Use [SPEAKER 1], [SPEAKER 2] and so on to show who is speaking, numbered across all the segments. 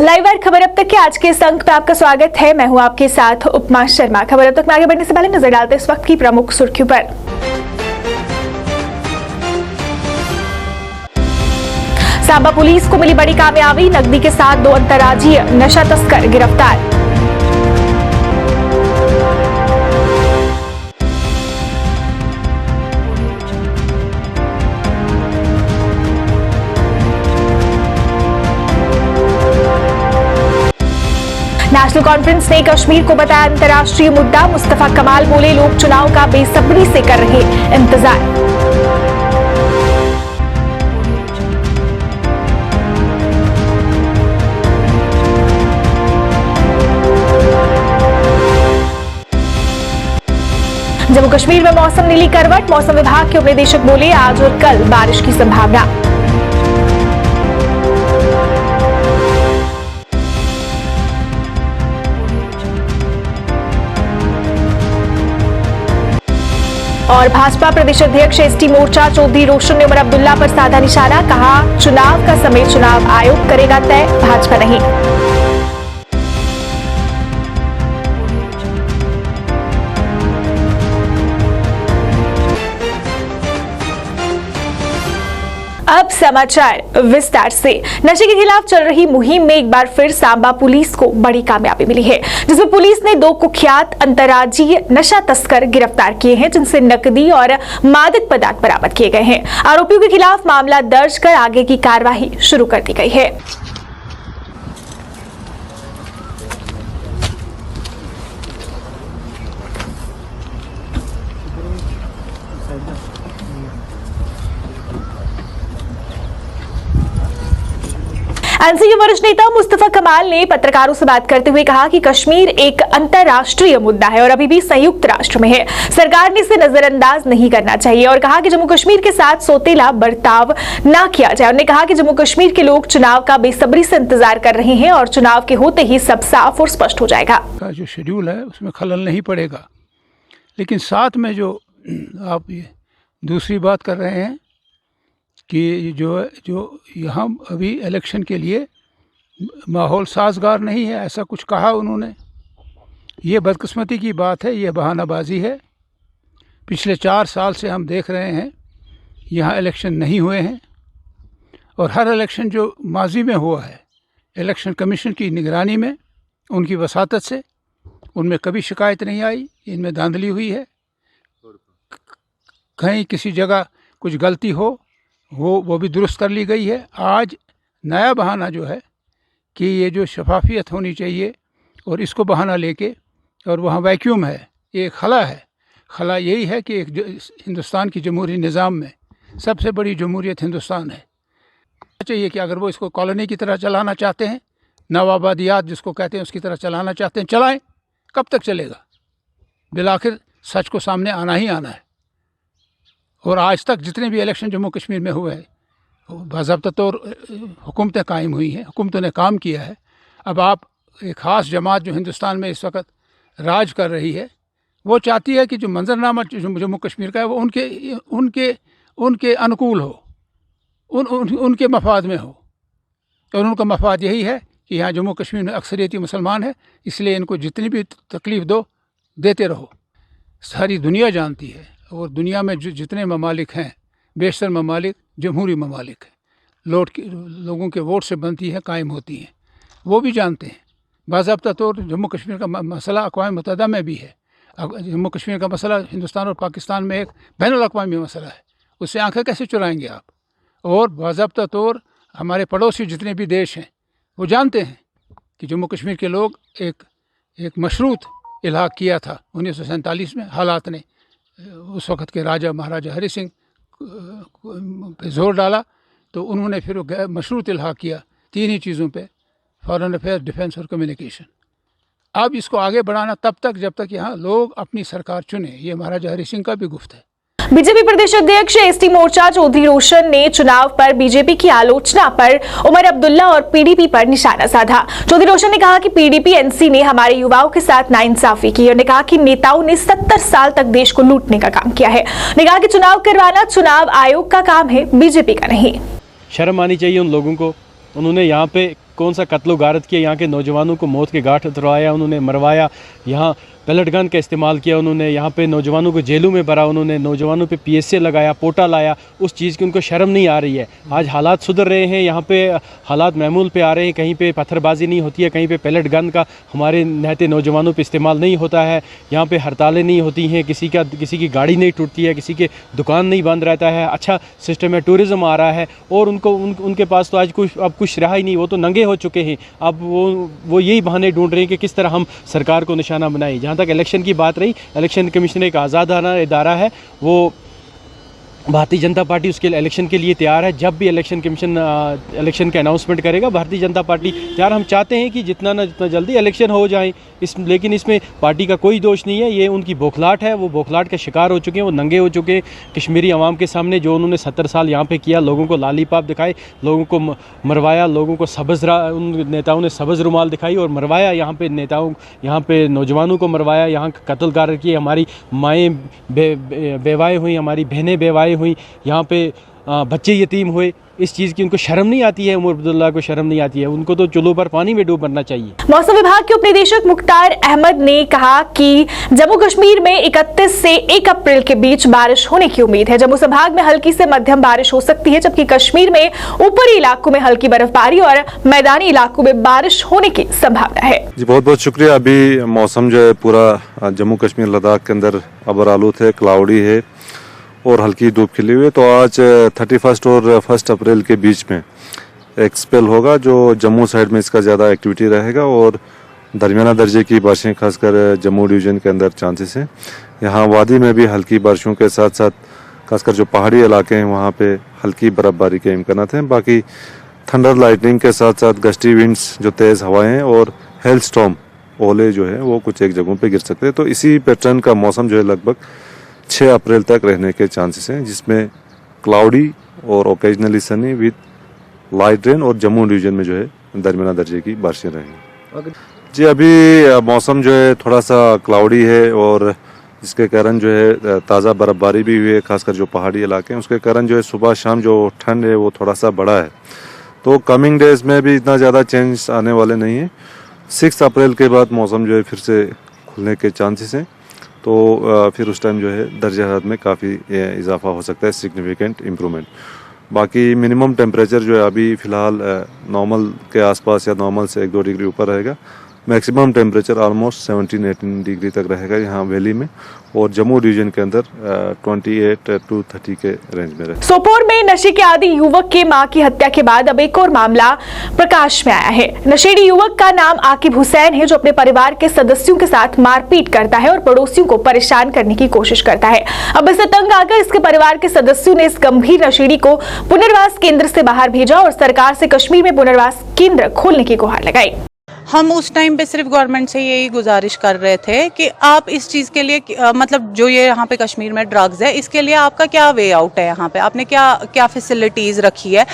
[SPEAKER 1] Live wire खबर अब तक के आज के इस अंक पे आपका स्वागत है। मैं हूं आपके साथ उपमा शर्मा। खबर अब तक में आगे बढ़ने से पहले नजर डालते हैं इस वक्त की प्रमुख सुर्खियों पर। सांबा पुलिस को मिली बड़ी कामयाबी, नकदी के साथ 2 अंतर्राज्यीय नशा तस्कर गिरफ्तार। नेशनल कॉन्फ्रेंस ने कश्मीर को बताया अंतर्राष्ट्रीय मुद्दा। मुस्तफा कमाल बोले, लोग चुनाव का बेसब्री से कर रहे इंतजार। जम्मू कश्मीर में मौसम नीली करवट, मौसम विभाग के उपनिदेशक बोले, आज और कल बारिश की संभावना। और भाजपा प्रदेश अध्यक्ष एसटी मोर्चा चौधरी रोशन ने उमर अब्दुल्ला पर साधा निशाना, कहा चुनाव का समय चुनाव आयोग करेगा तय, भाजपा नहीं। अब समाचार विस्तार से। नशे के खिलाफ चल रही मुहिम में एक बार फिर सांबा पुलिस को बड़ी कामयाबी मिली है, जिसमें पुलिस ने 2 कुख्यात अंतर्राज्यीय नशा तस्कर गिरफ्तार किए हैं, जिनसे नकदी और मादक पदार्थ बरामद किए गए हैं। आरोपियों के खिलाफ मामला दर्ज कर आगे की कार्रवाई शुरू कर दी गई है। एनसी के वरिष्ठ नेता मुस्तफा कमाल ने पत्रकारों से बात करते हुए कहा कि कश्मीर एक अंतर्राष्ट्रीय मुद्दा है और अभी भी संयुक्त राष्ट्र में है। सरकार ने इसे नजरअंदाज नहीं करना चाहिए और कहा कि जम्मू कश्मीर के साथ सोतेला बर्ताव ना किया जाए। उन्होंने कहा कि जम्मू कश्मीर के लोग चुनाव का बेसब्री से इंतजार कर रहे हैं और चुनाव के होते ही सब साफ और स्पष्ट हो जाएगा।
[SPEAKER 2] का जो शेड्यूल है उसमें खलल नहीं पड़ेगा, लेकिन साथ में जो आप ये दूसरी बात कर रहे हैं कि जो यहाँ अभी इलेक्शन के लिए माहौल साजगार नहीं है, ऐसा कुछ कहा उन्होंने। ये बदकिस्मती की बात है, ये बहानाबाजी है। पिछले 4 साल से हम देख रहे हैं यहाँ इलेक्शन नहीं हुए हैं और हर इलेक्शन जो माजी में हुआ है इलेक्शन कमीशन की निगरानी में, उनकी वसातत से, उनमें कभी शिकायत नहीं आई। इनमें धांधली हुई है, कहीं किसी जगह कुछ गलती हो वो भी दुरुस्त कर ली गई है। आज नया बहाना जो है कि ये जो शफाफियत होनी चाहिए और इसको बहाना लेके, और वहाँ वैक्यूम है, ये खला है। खला यही है कि एक हिंदुस्तान की जमहूरी निज़ाम में सबसे बड़ी जमहूरियत हिंदुस्तान है। चाहिए कि अगर वो इसको कॉलोनी की तरह चलाना चाहते हैं, नवाबादियात जिसको कहते हैं उसकी तरह चलाना चाहते हैं, चलाएं। कब तक चलेगा? बिलाखिर सच को सामने आना ही आना है। और आज तक जितने भी इलेक्शन जम्मू कश्मीर में हुए हैं बाज़ाब्ता तौर हुकूमतें कायम हुई हैं, हुकूमतों ने काम किया है। अब आप एक ख़ास जमात जो हिंदुस्तान में इस वक्त राज कर रही है, वो चाहती है कि जो मंजरनामा जम्मू कश्मीर का है वो उनके अनुकूल हो, उनके मफाद में हो। और उनका मफाद यही है कि यहाँ जम्मू कश्मीर में अक्सरियती मुसलमान है, इसलिए इनको जितनी भी तकलीफ़ देते रहो। सारी दुनिया जानती है और दुनिया में जितने ममालिक हैं, बेशतर ममालिक जमहूरी ममालिक हैं, लोगों के वोट से बनती है, कायम होती हैं। वो भी जानते हैं। बाज़ाब्ता तौर जम्मू कश्मीर का मसला अक़वाम मुत्तहिदा में भी है। जम्मू कश्मीर का मसला हिंदुस्तान और पाकिस्तान में एक बैनुल-अक़वामी मसला है, उससे आंखें कैसे चुराएंगे आप? और बाज़ाब्ता तौर हमारे पड़ोसी जितने भी देश हैं वो जानते हैं कि जम्मू कश्मीर के लोग एक मशरूत इल्हाक़ किया था 1947 में। हालात ने उस वक़्त के राजा महाराजा हरि सिंह पे ज़ोर डाला तो उन्होंने फिर मशरूत इल्हाक़ किया 3 ही चीज़ों पे, फॉरेन अफेयर्स, डिफेंस और कम्युनिकेशन। अब इसको आगे बढ़ाना तब तक जब तक यहाँ लोग अपनी सरकार चुने। ये महाराजा हरि सिंह का भी गुफ्त है।
[SPEAKER 1] बीजेपी प्रदेश अध्यक्ष एसटी मोर्चा चौधरी रोशन ने चुनाव पर बीजेपी की आलोचना पर उमर अब्दुल्ला और पीडीपी पर निशाना साधा। चौधरी रोशन ने कहा कि पीडीपी एनसी ने हमारे युवाओं के साथ नाइंसाफी की। उन्होंने कहा कि नेताओं ने 70 साल तक देश को लूटने का काम किया है। उन्होंने कहा कि चुनाव करवाना चुनाव आयोग का काम है, बीजेपी का नहीं।
[SPEAKER 3] शर्म आनी चाहिए उन लोगों को। उन्होंने यहाँ पे कौन सा कत्लो गारत किया, यहाँ के नौजवानों को मौत के घाट उतरवाया, उन्होंने मरवाया, यहाँ पैलेट गन का इस्तेमाल किया उन्होंने, यहाँ पे नौजवानों को जेलों में भरा उन्होंने, नौजवानों पे PSA लगाया, पोटा लाया, उस चीज़ की उनको शर्म नहीं आ रही है। आज हालात सुधर रहे हैं, यहाँ पे हालात मामूल पे आ रहे हैं, कहीं पे पत्थरबाजी नहीं होती है, कहीं पे पैलेट गन का हमारे नहते नौजवानों पे इस्तेमाल नहीं होता है, यहाँ पे हड़तालें नहीं होती हैं, किसी की गाड़ी नहीं टूटती है, किसी के दुकान नहीं बंद रहता है, अच्छा सिस्टम है, टूरिज़्म आ रहा है। और उनके पास तो आज कुछ रहा ही नहीं, वो तो नंगे हो चुके हैं। अब वो यही बहाने ढूंढ रहे हैं कि किस तरह हम सरकार को निशाना बनाएं। जहाँ तक इलेक्शन की बात रही, इलेक्शन कमीशन एक आज़ाद इदारा है, वो भारतीय जनता पार्टी उसके इलेक्शन के लिए तैयार है। जब भी इलेक्शन कमीशन इलेक्शन का अनाउंसमेंट करेगा, भारतीय जनता पार्टी तैयार। हम चाहते हैं कि जितना जल्दी इलेक्शन हो जाए, लेकिन इसमें पार्टी का कोई दोष नहीं है, ये उनकी बौखलाहट है, वो बौखलाहट का शिकार हो चुके हैं, वो नंगे हो चुके हैं कश्मीरी आवाम के सामने। जो उन्होंने 70 साल यहाँ पे किया, लोगों को लालीपाप दिखाए, लोगों को मरवाया, लोगों को उन नेताओं ने सब्ज़ रुमाल दिखाई और मरवाया, यहाँ पे नौजवानों को मरवाया, यहाँ कत्ल गारत किए, हमारी माएँ बेवाएँ हुई, हमारी बहनें बेवाएँ हुई, यहाँ पे बच्चे यतीम हुए। इस चीज़ की उनको शर्म नहीं आती है, उमर अब्दुल्ला को शर्म नहीं आती है, उनको तो चुल्लू पर पानी में डूब मरना चाहिए।
[SPEAKER 1] मौसम विभाग के उपनिदेशक मुख्तार अहमद ने कहा कि जम्मू कश्मीर में 31 से 1 अप्रैल के बीच बारिश होने की उम्मीद है। जम्मू संभाग में हल्की से मध्यम बारिश हो सकती है, जबकि कश्मीर में ऊपरी इलाकों में हल्की बर्फबारी और मैदानी इलाकों में बारिश होने की संभावना है।
[SPEAKER 4] जी बहुत बहुत शुक्रिया। अभी मौसम जो है पूरा जम्मू कश्मीर लद्दाख के अंदर अबर आलूद है, क्लाउडी है और हल्की धूप खिली हुई है। तो आज 31 और 1 अप्रैल के बीच में एक स्पेल होगा, जो जम्मू साइड में इसका ज़्यादा एक्टिविटी रहेगा और दरमियाना दर्जे की बारिशें खासकर जम्मू डिवीज़न के अंदर चांसेस हैं। यहाँ वादी में भी हल्की बारिशों के साथ साथ खासकर जो पहाड़ी इलाके हैं वहाँ पे हल्की बर्फबारी के इम्कानात हैं। बाकी थंडर लाइटनिंग के साथ साथ गस्टी विंड्स, जो तेज़ हवाएँ हैं और हेल स्टॉर्म, ओले जो है वो कुछ एक जगहों पे गिर सकते हैं। तो इसी पैटर्न का मौसम जो है लगभग 6 अप्रैल तक रहने के चांसेस हैं, जिसमें क्लाउडी और occasionally Sunny with light rain और जम्मू डिवीजन में जो है दरमियाना दर्जे की बारिशें रहेंगी। जी अभी मौसम जो है थोड़ा सा क्लाउडी है और जिसके कारण जो है ताज़ा बर्फबारी भी हुई है, खासकर जो पहाड़ी इलाके हैं उसके कारण जो है सुबह शाम जो ठंड है वो थोड़ा सा बढ़ा है। तो कमिंग डेज में भी इतना ज़्यादा चेंज आने वाले नहीं है। 6 अप्रैल के बाद मौसम जो है फिर से खुलने के चांसेस हैं, तो फिर उस टाइम जो है दर्जा हरारत में काफ़ी इजाफा हो सकता है, सिग्निफिकेंट इम्प्रूवमेंट। बाकी मिनिमम टेम्परेचर जो है अभी फ़िलहाल नॉर्मल के आसपास या नॉर्मल से 1-2 डिग्री ऊपर रहेगा। मैक्सिमम टेम्परेचर ऑलमोस्ट 17-18 डिग्री तक रहेगा यहाँ वैली में, और जम्मू डिवीजन के अंदर 28 to 30 के रेंज में रहेगा।
[SPEAKER 1] सोपोर में नशे के आदी युवक के मां की हत्या के बाद अब एक और मामला प्रकाश में आया है। नशेड़ी युवक का नाम आकिब हुसैन है, जो अपने परिवार के सदस्यों के साथ मारपीट करता है और पड़ोसियों को परेशान करने की कोशिश करता है। अब इससे तंग आकर इसके परिवार के सदस्यों ने इस गंभीर नशेड़ी को पुनर्वास केंद्र से बाहर भेजा और सरकार से कश्मीर में पुनर्वास केंद्र खोलने की गुहार लगाई।
[SPEAKER 5] हम उस टाइम पे सिर्फ गवर्नमेंट से यही गुजारिश कर रहे थे कि आप इस चीज़ के लिए मतलब जो ये यहाँ पे कश्मीर में ड्रग्स है, इसके लिए आपका क्या वे आउट है, यहाँ पे आपने क्या फैसिलिटीज़ रखी है।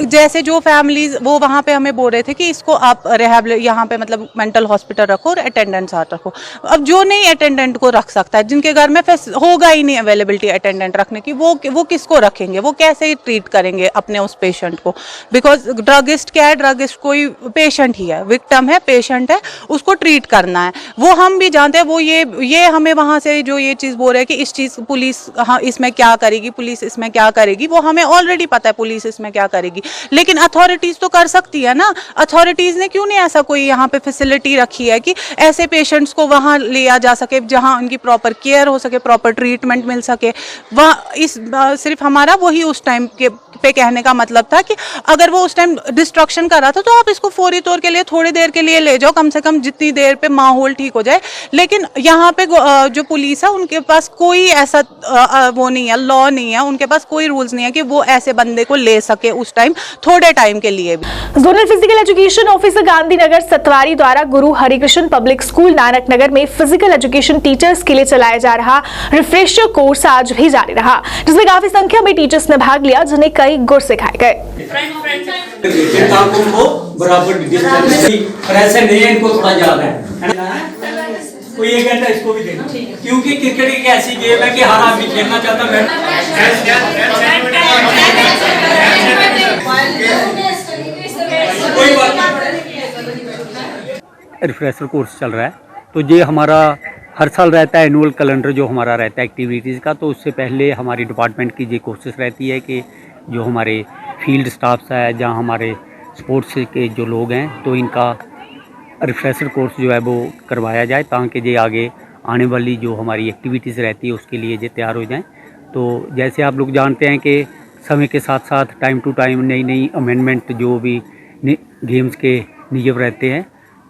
[SPEAKER 5] जैसे जो फैमिलीज वो वहाँ पे हमें बोल रहे थे कि इसको आप यहाँ पे मतलब मेंटल हॉस्पिटल रखो और अटेंडेंट साथ रखो। अब जो नहीं अटेंडेंट को रख सकता है, जिनके घर में होगा ही नहीं अवेलेबिलिटी अटेंडेंट रखने की, वो किसको रखेंगे, वो कैसे ट्रीट करेंगे अपने उस पेशेंट को। बिकॉज ड्रगिस्ट क्या है, ड्रगिस्ट कोई पेशेंट ही है, विक्टिम है, पेशेंट है, उसको ट्रीट करना है। वो हम भी जानते हैं, वो ये हमें वहाँ से जो ये चीज़ बोल रहे हैं कि इस चीज़ पुलिस हाँ इसमें क्या करेगी, पुलिस इसमें क्या करेगी, वो हमें ऑलरेडी पता है पुलिस इसमें क्या करेगी, लेकिन अथॉरिटीज़ तो कर सकती है ना। अथॉरिटीज़ ने क्यों नहीं ऐसा कोई यहाँ पे फैसिलिटी रखी है कि ऐसे पेशेंट्स को वहाँ लिया जा सके, जहाँ उनकी प्रॉपर केयर हो सके, प्रॉपर ट्रीटमेंट मिल सके। वह सिर्फ हमारा वही उस टाइम पे कहने का मतलब था कि अगर वो उस टाइम डिस्ट्रक्शन कर रहा था तो आप इसको फौरी तौर के लिए थोड़ी देर के लिए ले जाओ, कम से कम जितनी देर पे माहौल ठीक हो जाए। लेकिन यहाँ पे जो पुलिस है उनके पास कोई ऐसा वो नहीं है, लॉ नहीं है, उनके पास कोई रूल्स नहीं है कि वो ऐसे बंदे को ले सके उस टाइम थोड़े टाइम के लिए भी।
[SPEAKER 1] Zonal physical education officer Gandhinagar Satwari द्वारा गुरु हरिकृष्ण पब्लिक स्कूल नानक नगर में फिजिकल एजुकेशन टीचर्स के लिए चलाया जा रहा रिफ्रेशर कोर्स आज भी जारी रहा, जिसमें काफी संख्या में टीचर्स ने भाग लिया, जिन्हें कई गुर सिखाए गए।
[SPEAKER 6] कोई ये कहता है इसको भी देना, क्योंकि क्रिकेट एक ऐसी गेम है कि हर आदमी खेलना चाहता है। कोई बात नहीं।
[SPEAKER 7] रिफ्रेशर कोर्स चल रहा है। तो ये हमारा हर साल रहता है एनुअल कैलेंडर जो हमारा रहता है एक्टिविटीज़ का। तो उससे पहले हमारी डिपार्टमेंट की ये कोशिश रहती है कि जो हमारे फील्ड स्टाफ्स है, जहाँ हमारे स्पोर्ट्स के जो लोग हैं, तो इनका रिफ्रेशर कोर्स जो है वो करवाया जाए, ताकि ये आगे आने वाली जो हमारी एक्टिविटीज़ रहती है उसके लिए ये तैयार हो जाएं। तो जैसे आप लोग जानते हैं कि समय के साथ साथ टाइम टू टाइम नई नई अमेंडमेंट जो भी गेम्स के नियम रहते हैं,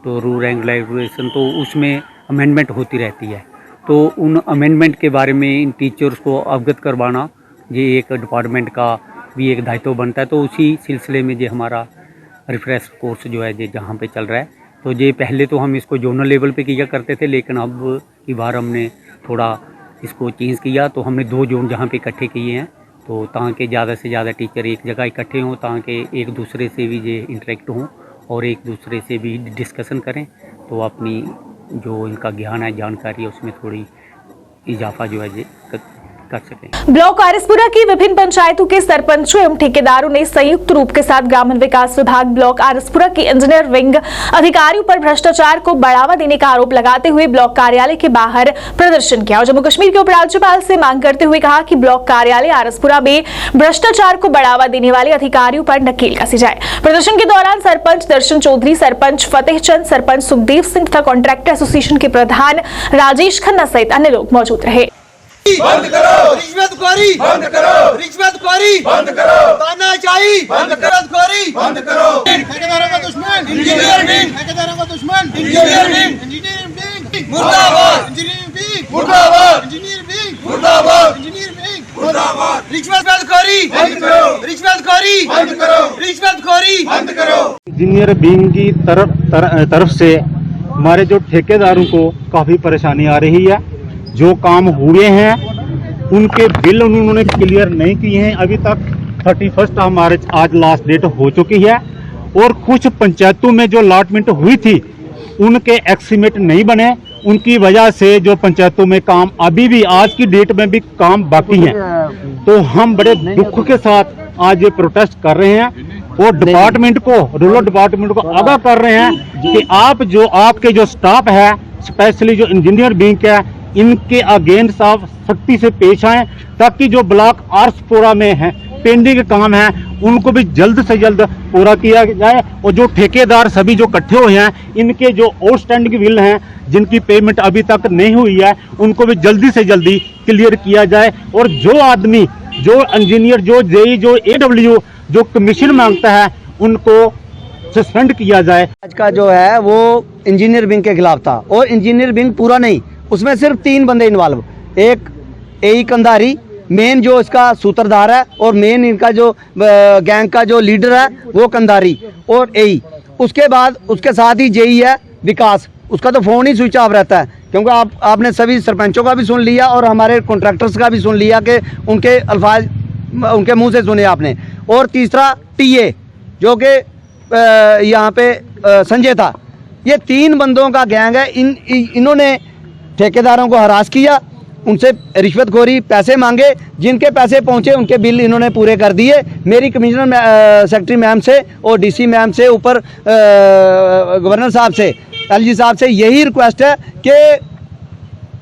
[SPEAKER 7] तो रूल एंड रेगुलेशन, तो उसमें अमेंडमेंट होती रहती है। तो उन अमेंडमेंट के बारे में इन टीचर्स को अवगत करवाना ये एक डिपार्टमेंट का भी एक दायित्व बनता है। तो उसी सिलसिले में ये हमारा रिफ्रेश कोर्स जो है ये जहाँ पे चल रहा है। तो ये पहले तो हम इसको जोनल लेवल पे किया करते थे, लेकिन अब की बार हमने थोड़ा इसको चेंज किया। तो हमने 2 जोन जहाँ पे इकट्ठे किए हैं, तो ताकि ज़्यादा से ज़्यादा टीचर एक जगह इकट्ठे हों, ताकि एक दूसरे से भी ये इंटरेक्ट हों और एक दूसरे से भी डिस्कशन करें, तो अपनी जो इनका ज्ञान है, जानकारी है, उसमें थोड़ी इजाफा जो है ये कर सकें।
[SPEAKER 1] ब्लॉक आरएसपुरा की विभिन्न पंचायतों के सरपंचों एवं ठेकेदारों ने संयुक्त रूप के साथ ग्रामीण विकास विभाग ब्लॉक आरएसपुरा की इंजीनियर विंग अधिकारियों पर भ्रष्टाचार को बढ़ावा देने का आरोप लगाते हुए ब्लॉक कार्यालय के बाहर प्रदर्शन किया और जम्मू कश्मीर के उपराज्यपाल से मांग करते हुए कहा कि ब्लॉक कार्यालय आरएसपुरा में भ्रष्टाचार को बढ़ावा देने वाले अधिकारियों पर नकेल कसी जाए। प्रदर्शन के दौरान सरपंच दर्शन चौधरी, सरपंच फतेह चंद, सरपंच सुखदेव सिंह तथा कॉन्ट्रैक्टर एसोसिएशन के प्रधान राजेश खन्ना सहित अन्य लोग मौजूद रहे।
[SPEAKER 8] बंद करो रिश्वतखोरी, बंद करो रिश्वतखोरी, बंद करो तानाशाही, बंद करो रिश्वतखोरी, बंद करो ठेकेदारों का दुश्मन इंजीनियर विंग, ठेकेदारों का दुश्मन इंजीनियर विंग, इंजीनियर विंग मुर्दाबाद, इंजीनियर विंग मुर्दाबाद, इंजीनियर विंग मुर्दाबाद, इंजीनियर विंग मुर्दाबाद। रिश्वतखोरी बंद करो, रिश्वतखोरी बंद करो, रिश्वतखोरी बंद करो।
[SPEAKER 9] इंजीनियर विंग की तरफ से हमारे जो ठेकेदारों को काफ़ी परेशानी आ रही है। जो काम हुए हैं उनके बिल उन्होंने क्लियर नहीं किए हैं अभी तक। 31 हमारे आज लास्ट डेट हो चुकी है और कुछ पंचायतों में जो अलॉटमेंट हुई थी उनके एस्टीमेट नहीं बने। उनकी वजह से जो पंचायतों में काम अभी भी आज की डेट में भी काम बाकी है। तो हम बड़े दुख के साथ आज ये प्रोटेस्ट कर रहे हैं और डिपार्टमेंट को, रूरल डिपार्टमेंट को आगाह कर रहे हैं कि आप जो आपके जो स्टाफ है, स्पेशली जो इंजीनियर विंग है, इनके अगेंस्ट आप सख्ती से पेश आएं, ताकि जो ब्लॉक आरएसपुरा में है पेंडिंग काम है उनको भी जल्द से जल्द पूरा किया जाए। और जो ठेकेदार सभी जो इकट्ठे हुए हैं, इनके जो आउटस्टैंडिंग बिल हैं, जिनकी पेमेंट अभी तक नहीं हुई है, उनको भी जल्दी से जल्दी क्लियर किया जाए। और जो आदमी, जो इंजीनियर, जो जेई, जो एडब्ल्यू जो कमीशन मांगता है, उनको सस्पेंड किया जाए।
[SPEAKER 10] आज का जो है वो इंजीनियर विंग के खिलाफ था और इंजीनियर विंग पूरा नहीं, उसमें सिर्फ 3 बंदे इन्वॉल्व, एक एई कंधारी मेन जो इसका सूत्रधार है और मेन इनका जो गैंग का जो लीडर है वो कंधारी और एई। उसके बाद उसके साथ ही जेई है विकास, उसका तो फ़ोन ही स्विच ऑफ रहता है, क्योंकि आपने सभी सरपंचों का भी सुन लिया और हमारे कॉन्ट्रैक्टर्स का भी सुन लिया कि उनके अल्फाज उनके मुंह से सुने आपने। और तीसरा टीए जो कि यहाँ पे संजय था। ये 3 बंदों का गैंग है। इन्होंने ठेकेदारों को हरास किया, उनसे रिश्वतखोरी, पैसे मांगे, जिनके पैसे पहुंचे उनके बिल इन्होंने पूरे कर दिए। मेरी कमिश्नर सेक्रेटरी मैम से और डीसी मैम से, ऊपर गवर्नर साहब से, एलजी साहब से यही रिक्वेस्ट है कि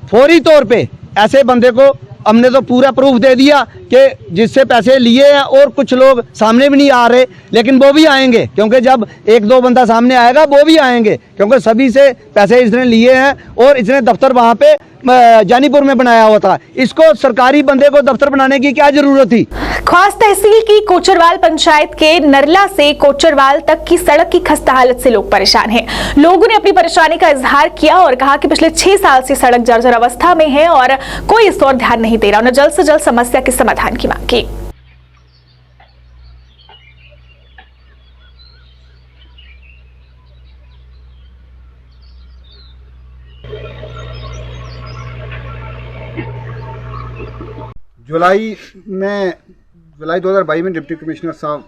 [SPEAKER 10] फौरी तौर पे ऐसे बंदे को, हमने तो पूरा प्रूफ दे दिया कि जिससे पैसे लिए हैं और कुछ लोग सामने भी नहीं आ रहे, लेकिन वो भी आएंगे, क्योंकि जब 1-2 बंदा सामने आएगा वो भी आएंगे, क्योंकि सभी से पैसे इसने लिए हैं और इसने दफ्तर वहाँ पे जानीपुर में बनाया हुआ था। इसको सरकारी बंदे को दफ्तर बनाने की क्या जरूरत थी।
[SPEAKER 1] खास तहसील की कोचरवाल पंचायत के नरला से कोचरवाल तक की सड़क की खस्ता हालत से लोग परेशान हैं। लोगों ने अपनी परेशानी का इजहार किया और कहा कि पिछले 6 साल से सड़क जर्जर अवस्था में है और कोई इस ओर ध्यान नहीं दे रहा। उन्होंने जल्द से जल्द समस्या के समाधान की मांग की।
[SPEAKER 11] जुलाई 2022 में डिप्टी कमिश्नर साहब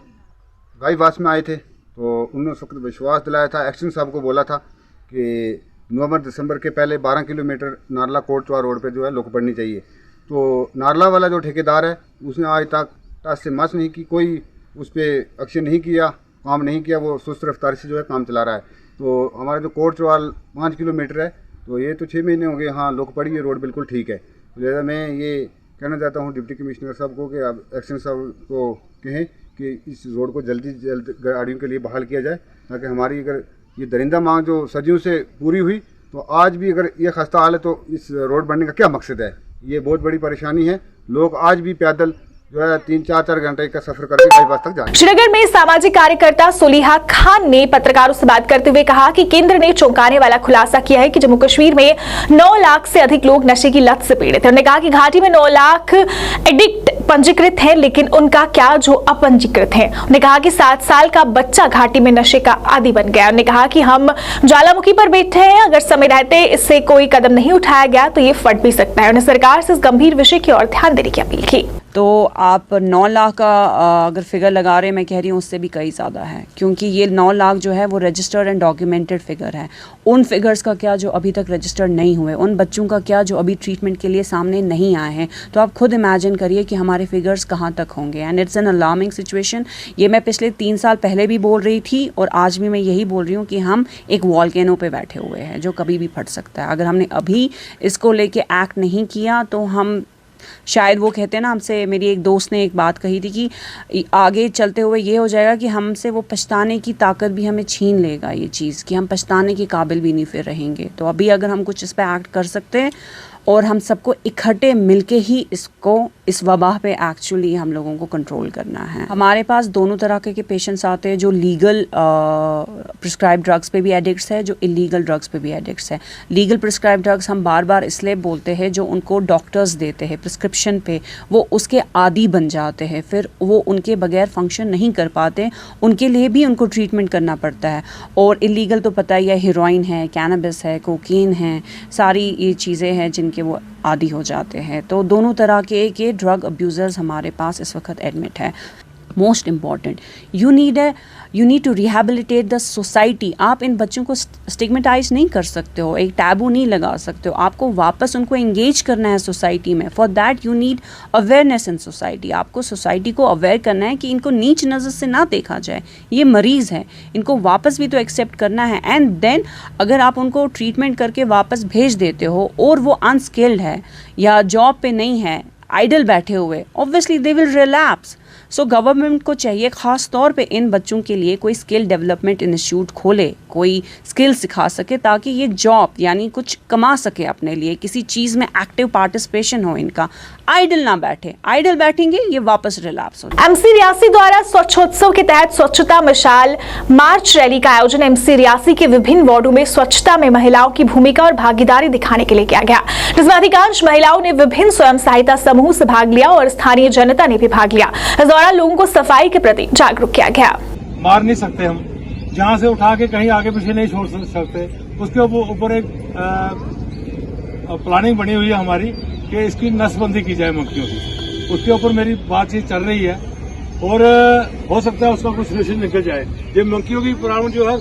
[SPEAKER 11] गाईवास में आए थे, तो उन्होंने उस वक्त विश्वास दिलाया था, एक्शन साहब को बोला था कि नवंबर-दिसंबर के पहले 12 किलोमीटर नारला कोटचवा रोड पे जो है लोग पड़नी चाहिए। तो नारला वाला जो ठेकेदार है उसने आज तक टस से मस नहीं की, कोई उस पर एक्शन नहीं किया, काम नहीं किया, वो सुस्त रफ्तारी से जो है काम चला रहा है। तो हमारा जो कोट चौवाल 5 किलोमीटर है, तो ये तो 6 महीने हो गए, हाँ लोग पड़ी है, रोड बिल्कुल ठीक है। लिहाजा मैं ये कहना चाहता हूँ डिप्टी कमिश्नर साहब को कि आप एक्शन साहब को कहें कि इस रोड को जल्दी से जल्द गाड़ियों के लिए बहाल किया जाए, ताकि हमारी अगर ये दरिंदा मांग जो सदियों से पूरी हुई, तो आज भी अगर ये खस्ता हाल है तो इस रोड बनने का क्या मकसद है। ये बहुत बड़ी परेशानी है, लोग आज भी पैदल जो है 3-4 घंटे का सफर करके बाईपास तक जाए।
[SPEAKER 1] श्रीनगर में सामाजिक कार्यकर्ता सोलिहा खान ने पत्रकारों से बात करते हुए कहा कि केंद्र ने चौंकाने वाला खुलासा किया है कि जम्मू कश्मीर में 9 लाख से अधिक लोग नशे की लत से पीड़ित हैं। उन्होंने कहा कि घाटी में 9 लाख एडिक्ट पंजीकृत हैं, लेकिन उनका क्या जो अपंजीकृत हैं। उन्होंने कहा कि 7 साल का बच्चा घाटी में नशे का आदी बन गया। उन्होंने कहा कि हम ज्वालामुखी पर बैठे हैं, अगर समय रहते इससे कोई कदम नहीं उठाया गया तो ये फट भी सकता है। उन्होंने सरकार से इस गंभीर विषय की ओर ध्यान देने की अपील की।
[SPEAKER 12] तो आप 9 लाख का अगर फिगर लगा रहे हैं, मैं कह रही हूँ उससे भी कई ज़्यादा है, क्योंकि ये 9 लाख जो है वो रजिस्टर्ड एंड डॉक्यूमेंटेड फिगर है। उन फिगर्स का क्या जो अभी तक रजिस्टर्ड नहीं हुए, उन बच्चों का क्या जो अभी ट्रीटमेंट के लिए सामने नहीं आए हैं। तो आप खुद इमेजिन करिए कि हमारे फिगर्स कहाँ तक होंगे। And it's an alarming situation. ये मैं पिछले 3 साल पहले भी बोल रही थी और आज भी मैं यही बोल रही हूँ कि हम एक वॉल्केनो पे बैठे हुए हैं जो कभी भी फट सकता है। अगर हमने अभी इसको लेके एक्ट नहीं किया तो हम शायद, वो कहते हैं ना, हमसे मेरी एक दोस्त ने एक बात कही थी कि आगे चलते हुए ये हो जाएगा कि हमसे वो पछताने की ताकत भी हमें छीन लेगा, ये चीज़ कि हम पछताने के काबिल भी नहीं फिर रहेंगे। तो अभी अगर हम कुछ इस पर एक्ट कर सकते हैं और हम सबको इकट्ठे मिलके ही इस वबा पे एक्चुअली हम लोगों को कंट्रोल करना है। हमारे पास दोनों तरह के पेशेंट्स आते हैं, जो लीगल प्रिस्क्राइब ड्रग्स पे भी एडिक्ट्स है, जो इलीगल ड्रग्स पे भी एडिक्ट्स है। लीगल प्रिस्क्राइब ड्रग्स हम बार बार इसलिए बोलते हैं, जो उनको डॉक्टर्स देते हैं प्रिस्क्रिप्शन पे, वो उसके आदी बन जाते हैं, फिर वो उनके बगैर फंक्शन नहीं कर पाते, उनके लिए भी उनको ट्रीटमेंट करना पड़ता है। और इलीगल तो पता ही है, हीरोइन है, कैनबिस है, कोकीन है, सारी ये चीज़ें हैं जिनके वो आदी हो जाते हैं। तो दोनों तरह के ड्रग अब्यूज़र्स हमारे पास इस वक्त एडमिट है। Most important, you need to rehabilitate the society. आप इन बच्चों को स्टिग्मेटाइज नहीं कर सकते हो, एक टैबू नहीं लगा सकते हो, आपको वापस उनको एंगेज करना है सोसाइटी में। For that you need awareness in society. आपको सोसाइटी को अवेयर करना है कि इनको नीच नज़र से ना देखा जाए, ये मरीज़ है, इनको वापस भी तो एक्सेप्ट करना है। एंड देन अगर आप उनको ट्रीटमेंट करके वापस भेज देते हो और वो अनस्किल्ड है या जॉब पे नहीं है, आइडल बैठे हुए, obviously they will relapse. So government को चाहिए ख़ास तौर पे इन बच्चों के लिए कोई स्किल डेवलपमेंट इंस्टीट्यूट खोले, कोई स्किल सिखा सके, ताकि ये जॉब यानी कुछ कमा सके अपने लिए, किसी चीज़ में एक्टिव पार्टिसिपेशन हो इनका, आइडल ना बैठे। आइडल बैठेंगे ये वापस रिलैप्स हो।
[SPEAKER 1] एमसी रियासी द्वारा स्वच्छोत्सव के तहत स्वच्छता मशाल मार्च रैली का आयोजन एमसी रियासी के विभिन्न वार्डों में स्वच्छता में महिलाओं की भूमिका और भागीदारी दिखाने के लिए किया गया, जिसमें अधिकांश महिलाओं ने विभिन्न स्वयं सहायता समूह से भाग लिया और स्थानीय जनता ने भी भाग लिया। इस दौरान लोगों को सफाई के प्रति जागरूक किया गया।
[SPEAKER 9] मार नहीं सकते हम, जहाँ से उठा के कहीं आगे पीछे नहीं छोड़ सकते, उसके ऊपर एक प्लानिंग बनी हुई है हमारी कि इसकी नसबंदी की जाए मंकियों की। उसके ऊपर मेरी बातचीत चल रही है और हो सकता है उसका कुछ सोल्यूशन निकल जाए। ये मंकियों की प्रॉब्लम जो है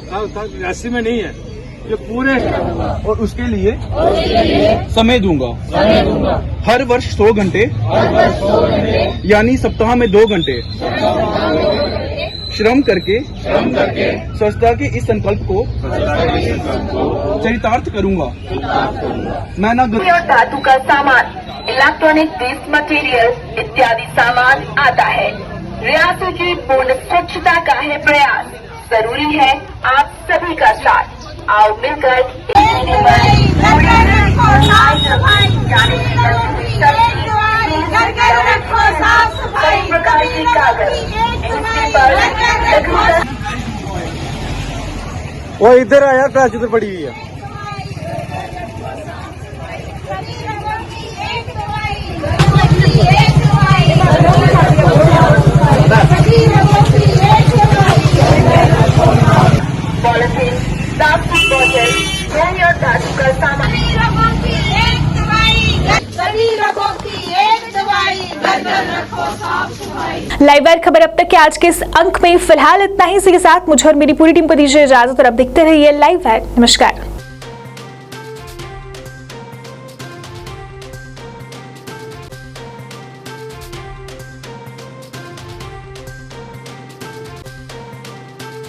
[SPEAKER 9] ऐसे में नहीं है, ये पूरे, और उसके लिए समय दूंगा। हर वर्ष 100 घंटे यानी सप्ताह में 2 घंटे श्रम करके स्वच्छता के इस संकल्प को चरितार्थ करूंगा। मैं ना
[SPEAKER 13] धातु का सामान, इलेक्ट्रॉनिक वेस्ट मटेरियल इत्यादि सामान आता है। रियासत की पूर्ण स्वच्छता का है प्रयास, जरूरी है आप सभी का साथ। आओ मिलकर कई प्रकार की कागज
[SPEAKER 8] वो इधर आया, क्लास उधर पड़ी हुई है।
[SPEAKER 13] पॉलिथीन, प्लास्टिक बोतल, ध्वनि और धातु का सामान, सभी रोगों की एक दवाई, बर्तन रखो साफ सफाई।
[SPEAKER 1] लाइव वायर खबर अब तक के आज के इस अंक में फिलहाल इतना ही। इसी के साथ मुझे और मेरी पूरी टीम को दीजिए इजाजत और अब देखते रहिए लाइव वायर। नमस्कार।